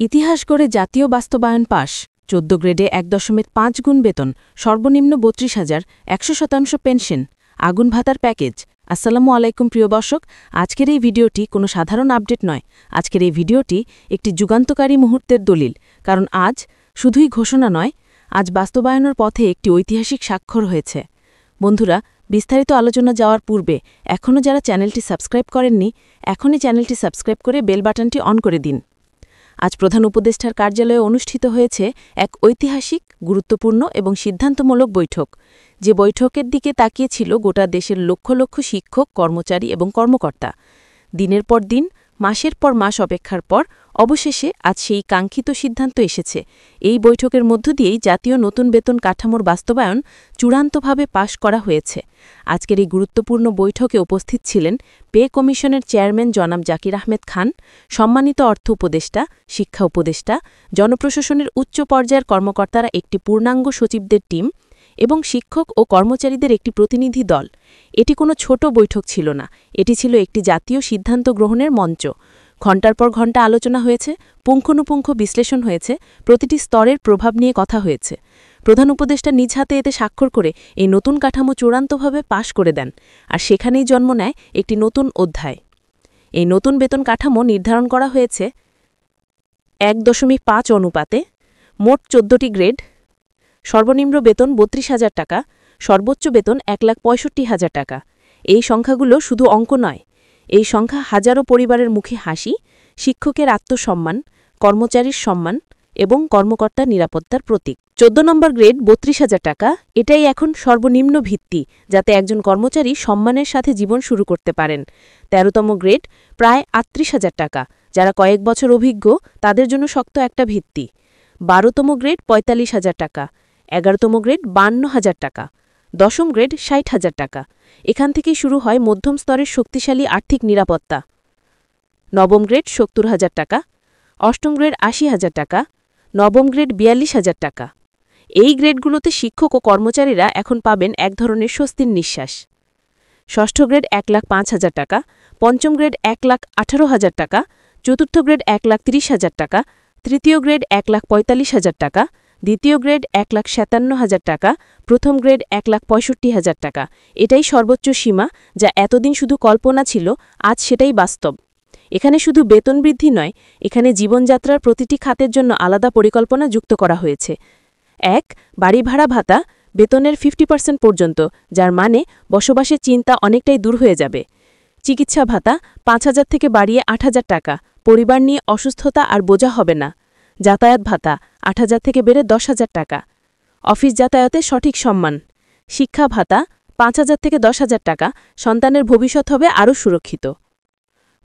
ইতিহাস গড়ে জাতীয় বাস্তবায়ন পাস ১৪ গ্রেডে ১.৫ গুণ বেতন সর্বনিম্ন ৩২,১০০% পেনশন আগুন ভাতার প্যাকেজ। আসসালামু আলাইকুম প্রিয় দর্শক, আজকের এই ভিডিওটি কোনো সাধারণ আপডেট নয়। আজকের এই ভিডিওটি একটি যুগান্তকারী মুহূর্তের দলিল, কারণ আজ শুধুই ঘোষণা নয়, আজ বাস্তবায়নের পথে একটি ঐতিহাসিক স্বাক্ষর হয়েছে। বন্ধুরা, বিস্তারিত আলোচনা যাওয়ার পূর্বে এখনও যারা চ্যানেলটি সাবস্ক্রাইব করেননি, এখনই চ্যানেলটি সাবস্ক্রাইব করে বেল বাটনটি অন করে দিন। আজ প্রধান উপদেষ্টার কার্যালয়ে অনুষ্ঠিত হয়েছে এক ঐতিহাসিক, গুরুত্বপূর্ণ এবং সিদ্ধান্তমূলক বৈঠক, যে বৈঠকের দিকে তাকিয়েছিল গোটা দেশের লক্ষ লক্ষ শিক্ষক, কর্মচারী এবং কর্মকর্তা। দিনের পর দিন, মাসের পর মাস অপেক্ষার পর অবশেষে আজ সেই কাঙ্ক্ষিত সিদ্ধান্ত এসেছে। এই বৈঠকের মধ্য দিয়েই জাতীয় নতুন বেতন কাঠামোর বাস্তবায়ন চূড়ান্তভাবে পাশ করা হয়েছে। আজকের এই গুরুত্বপূর্ণ বৈঠকে উপস্থিত ছিলেন পে কমিশনের চেয়ারম্যান জনাব জাকির আহমেদ খান, সম্মানিত অর্থ উপদেষ্টা, শিক্ষা উপদেষ্টা, জনপ্রশাসনের উচ্চ পর্যায়ের কর্মকর্তারা, একটি পূর্ণাঙ্গ সচিবদের টিম এবং শিক্ষক ও কর্মচারীদের একটি প্রতিনিধি দল। এটি কোনো ছোট বৈঠক ছিল না, এটি ছিল একটি জাতীয় সিদ্ধান্ত গ্রহণের মঞ্চ। ঘণ্টার পর ঘণ্টা আলোচনা হয়েছে, পুঙ্খানুপুঙ্খ বিশ্লেষণ হয়েছে, প্রতিটি স্তরের প্রভাব নিয়ে কথা হয়েছে। প্রধান উপদেষ্টা নিজ হাতে এতে স্বাক্ষর করে এই নতুন কাঠামো চূড়ান্তভাবে পাশ করে দেন, আর সেখানেই জন্ম নেয় একটি নতুন অধ্যায়। এই নতুন বেতন কাঠামো নির্ধারণ করা হয়েছে ১.৫ অনুপাতে, মোট ১৪টি গ্রেড, সর্বনিম্ন বেতন ৩২,০০০ টাকা, সর্বোচ্চ বেতন ১,৬৫,০০০ টাকা। এই সংখ্যাগুলো শুধু অঙ্ক নয়, এই সংখ্যা হাজারো পরিবারের মুখে হাসি, শিক্ষকের আত্মসম্মান, কর্মচারীর সম্মান এবং কর্মকর্তার নিরাপত্তার প্রতীক। ১৪ নম্বর গ্রেড ৩২,০০০ টাকা, এটাই এখন সর্বনিম্ন ভিত্তি, যাতে একজন কর্মচারী সম্মানের সাথে জীবন শুরু করতে পারেন। ১৩তম গ্রেড প্রায় ৩৮,০০০ টাকা, যারা কয়েক বছর অভিজ্ঞ তাদের জন্য শক্ত একটা ভিত্তি। ১২তম গ্রেড ৪৫,০০০ টাকা, ১১তম গ্রেড ৫২,০০০ টাকা, ১০ম গ্রেড ৬০,০০০ টাকা। এখান থেকেই শুরু হয় মধ্যম স্তরের শক্তিশালী আর্থিক নিরাপত্তা। ৯ম গ্রেড ৭০,০০০ টাকা, ৮ম গ্রেড ৮০,০০০ টাকা, ৯ম গ্রেড ৪২,০০০ টাকা। এই গ্রেডগুলোতে শিক্ষক ও কর্মচারীরা এখন পাবেন এক ধরনের স্বস্তির নিঃশ্বাস। ৬ষ্ঠ গ্রেড ১,০৫,০০০ টাকা, ৫ম গ্রেড ১,১৮,০০০ টাকা, ৪র্থ গ্রেড ১,৩০,০০০ টাকা, ৩য় গ্রেড ১,৪৫,০০০ টাকা, ২য় গ্রেড ১,৫৭,০০০ টাকা, প্রথম গ্রেড ১,৬৫,০০০ টাকা। এটাই সর্বোচ্চ সীমা, যা এতদিন শুধু কল্পনা ছিল, আজ সেটাই বাস্তব। এখানে শুধু বেতন বৃদ্ধি নয়, এখানে জীবনযাত্রার প্রতিটি খাতের জন্য আলাদা পরিকল্পনা যুক্ত করা হয়েছে। ১. বাড়ি ভাড়া ভাতা বেতনের 50% পর্যন্ত, যার মানে বসবাসের চিন্তা অনেকটাই দূর হয়ে যাবে। চিকিৎসা ভাতা ৫,০০০ থেকে বাড়িয়ে ৮,০০০ টাকা, পরিবার নিয়ে অসুস্থতা আর বোঝা হবে না। যাতায়াত ভাতা ৮,০০০ থেকে বেড়ে ১০,০০০ টাকা, অফিস যাতায়াতে সঠিক সম্মান। শিক্ষা ভাতা ৫,০০০ থেকে ১০,০০০ টাকা, সন্তানের ভবিষ্যৎ হবে আরও সুরক্ষিত।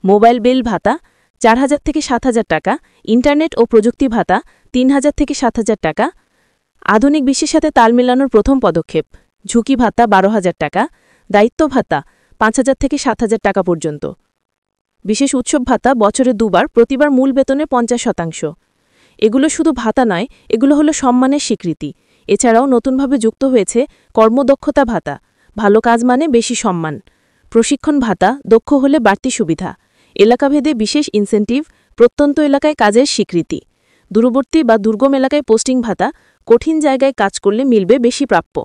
মোবাইল বিল ভাতা ৪,০০০ থেকে ৭,০০০ টাকা, ইন্টারনেট ও প্রযুক্তি ভাতা ৩,০০০ থেকে ৭,০০০ টাকা। আধুনিক বিশ্বের সাথে তাল মেলানোর প্রথম পদক্ষেপ। ঝুঁকি ভাতা ১২,০০০ টাকা, দায়িত্ব ভাতা ৫,০০০ থেকে ৭,০০০ টাকা পর্যন্ত। বিশেষ উৎসব ভাতা বছরে দুবার, প্রতিবার মূল বেতনের ৫০%। এগুলো শুধু ভাতা নয়, এগুলো হলো সম্মানের স্বীকৃতি। এছাড়াও নতুনভাবে যুক্ত হয়েছে কর্মদক্ষতা ভাতা, ভালো কাজ মানে বেশি সম্মান। প্রশিক্ষণ ভাতা, দক্ষ হলে বাড়তি সুবিধা। এলাকাভেদে বিশেষ ইনসেন্টিভ, প্রত্যন্ত এলাকায় কাজের স্বীকৃতি। দূরবর্তী বা দুর্গম এলাকায় পোস্টিং ভাতা, কঠিন জায়গায় কাজ করলে মিলবে বেশি প্রাপ্য।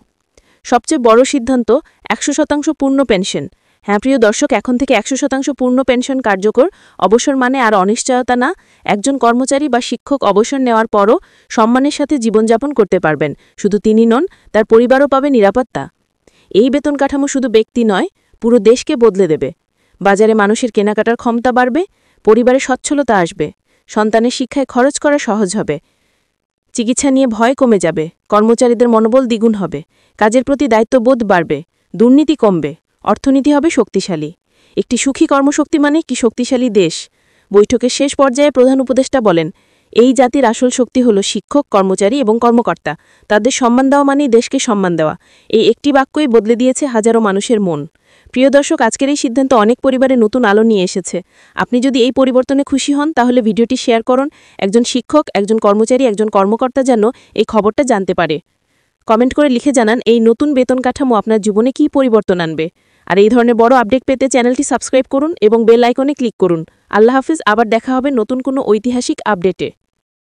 সবচেয়ে বড় সিদ্ধান্ত ১০০% পূর্ণ পেনশন। হ্যাঁ প্রিয় দর্শক, এখন থেকে ১০০% পূর্ণ পেনশন কার্যকর। অবসর মানে আর অনিশ্চয়তা না। একজন কর্মচারী বা শিক্ষক অবসর নেওয়ার পরও সম্মানের সাথে জীবনযাপন করতে পারবেন। শুধু তিনি নন, তার পরিবারও পাবে নিরাপত্তা। এই বেতন কাঠামো শুধু ব্যক্তি নয়, পুরো দেশকে বদলে দেবে। বাজারে মানুষের কেনাকাটার ক্ষমতা বাড়বে, পরিবারে সচ্ছলতা আসবে, সন্তানের শিক্ষায় খরচ করা সহজ হবে, চিকিৎসা নিয়ে ভয় কমে যাবে, কর্মচারীদের মনোবল দ্বিগুণ হবে, কাজের প্রতি দায়িত্ববোধ বাড়বে, দুর্নীতি কমবে, অর্থনীতি হবে শক্তিশালী। একটি সুখী কর্মশক্তি মানে কি শক্তিশালী দেশ। বৈঠকের শেষ পর্যায়ে প্রধান উপদেষ্টা বলেন, এই জাতির আসল শক্তি হল শিক্ষক, কর্মচারী এবং কর্মকর্তা। তাদের সম্মান দেওয়া মানেই দেশকে সম্মান দেওয়া। এই একটি বাক্যই বদলে দিয়েছে হাজারো মানুষের মন। প্রিয় দর্শক, আজকের এই সিদ্ধান্ত অনেক পরিবারে নতুন আলো নিয়ে এসেছে। আপনি যদি এই পরিবর্তনে খুশি হন, তাহলে ভিডিওটি শেয়ার করুন। একজন শিক্ষক, একজন কর্মচারী, একজন কর্মকর্তা যেন এই খবরটা জানতে পারে। কমেন্ট করে লিখে জানান এই নতুন বেতন কাঠামো আপনার জীবনে কী পরিবর্তন আনবে। আর এই ধরনের বড় আপডেট পেতে চ্যানেলটি সাবস্ক্রাইব করুন এবং বেল আইকনে ক্লিক করুন। আল্লাহ হাফিজ। আবার দেখা হবে নতুন কোনো ঐতিহাসিক আপডেটে।